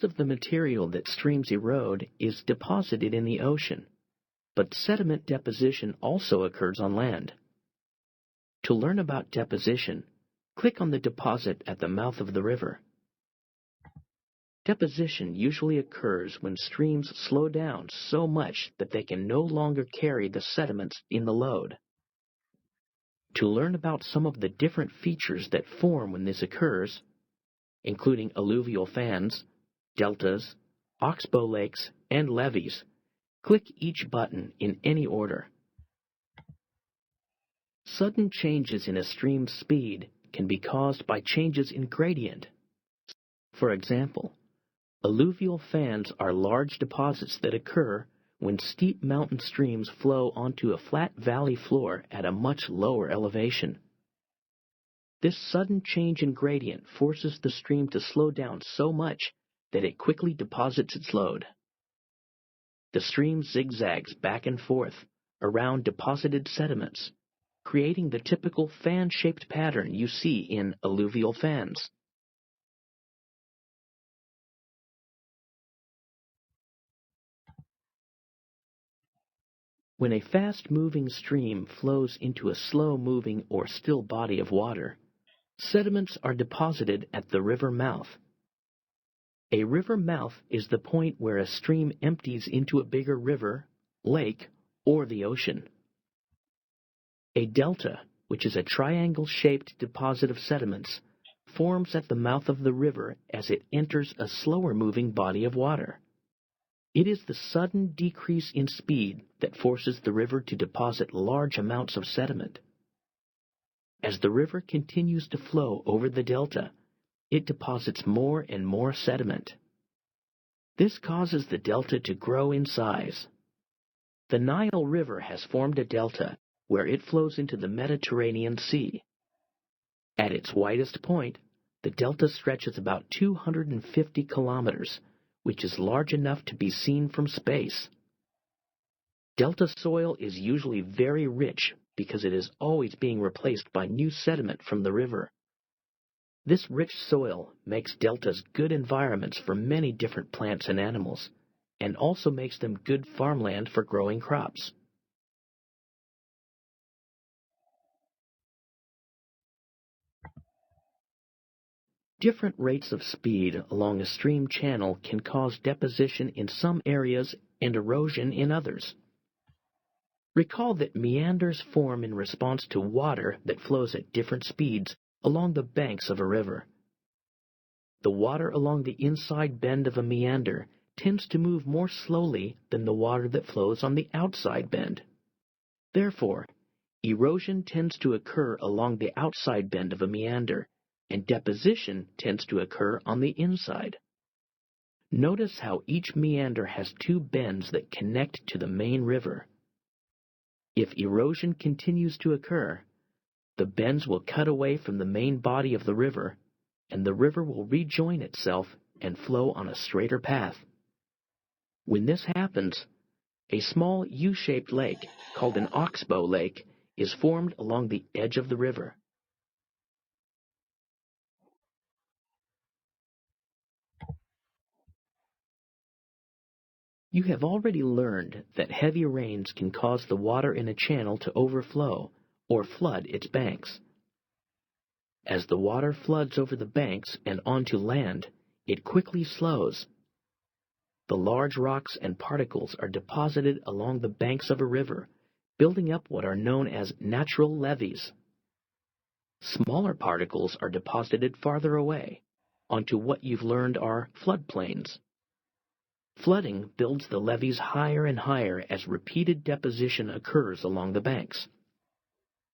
Most of the material that streams erode is deposited in the ocean, but sediment deposition also occurs on land. To learn about deposition, click on the deposit at the mouth of the river. Deposition usually occurs when streams slow down so much that they can no longer carry the sediments in the load. To learn about some of the different features that form when this occurs, including alluvial fans, deltas, oxbow lakes, and levees, click each button in any order. Sudden changes in a stream's speed can be caused by changes in gradient. For example, alluvial fans are large deposits that occur when steep mountain streams flow onto a flat valley floor at a much lower elevation. This sudden change in gradient forces the stream to slow down so much that it quickly deposits its load. The stream zigzags back and forth around deposited sediments, creating the typical fan-shaped pattern you see in alluvial fans. When a fast-moving stream flows into a slow-moving or still body of water, sediments are deposited at the river mouth. A river mouth is the point where a stream empties into a bigger river, lake, or the ocean. A delta, which is a triangle-shaped deposit of sediments, forms at the mouth of the river as it enters a slower-moving body of water. It is the sudden decrease in speed that forces the river to deposit large amounts of sediment. As the river continues to flow over the delta, it deposits more and more sediment. This causes the delta to grow in size. The Nile River has formed a delta where it flows into the Mediterranean Sea. At its widest point, the delta stretches about 250 kilometers, which is large enough to be seen from space. Delta soil is usually very rich because it is always being replaced by new sediment from the river. This rich soil makes deltas good environments for many different plants and animals, and also makes them good farmland for growing crops. Different rates of speed along a stream channel can cause deposition in some areas and erosion in others. Recall that meanders form in response to water that flows at different speeds along the banks of a river. The water along the inside bend of a meander tends to move more slowly than the water that flows on the outside bend. Therefore, erosion tends to occur along the outside bend of a meander, and deposition tends to occur on the inside. Notice how each meander has two bends that connect to the main river. If erosion continues to occur, the bends will cut away from the main body of the river, and the river will rejoin itself and flow on a straighter path. When this happens, a small U-shaped lake, called an oxbow lake, is formed along the edge of the river. You have already learned that heavy rains can cause the water in a channel to overflow or flood its banks. As the water floods over the banks and onto land, it quickly slows. The large rocks and particles are deposited along the banks of a river, building up what are known as natural levees. Smaller particles are deposited farther away, onto what you've learned are floodplains. Flooding builds the levees higher and higher as repeated deposition occurs along the banks.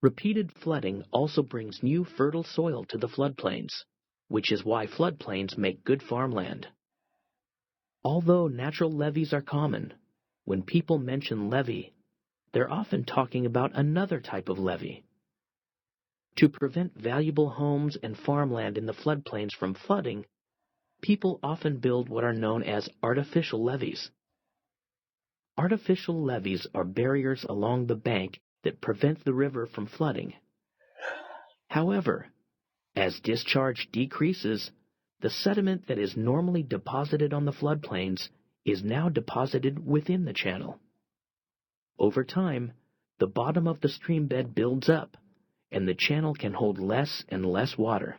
Repeated flooding also brings new fertile soil to the floodplains, which is why floodplains make good farmland. Although natural levees are common, when people mention levee, they're often talking about another type of levee. To prevent valuable homes and farmland in the floodplains from flooding, people often build what are known as artificial levees. Artificial levees are barriers along the bank that prevent the river from flooding. However, as discharge decreases, The sediment that is normally deposited on the floodplains is now deposited within the channel. Over time, the bottom of the stream bed builds up, and the channel can hold less and less water.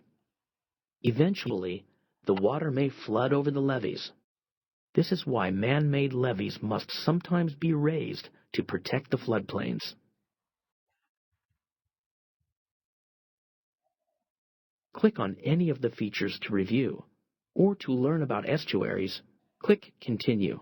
Eventually, the water may flood over the levees. This is why man-made levees must sometimes be raised to protect the floodplains. Click on any of the features to review, or to learn about estuaries, click Continue.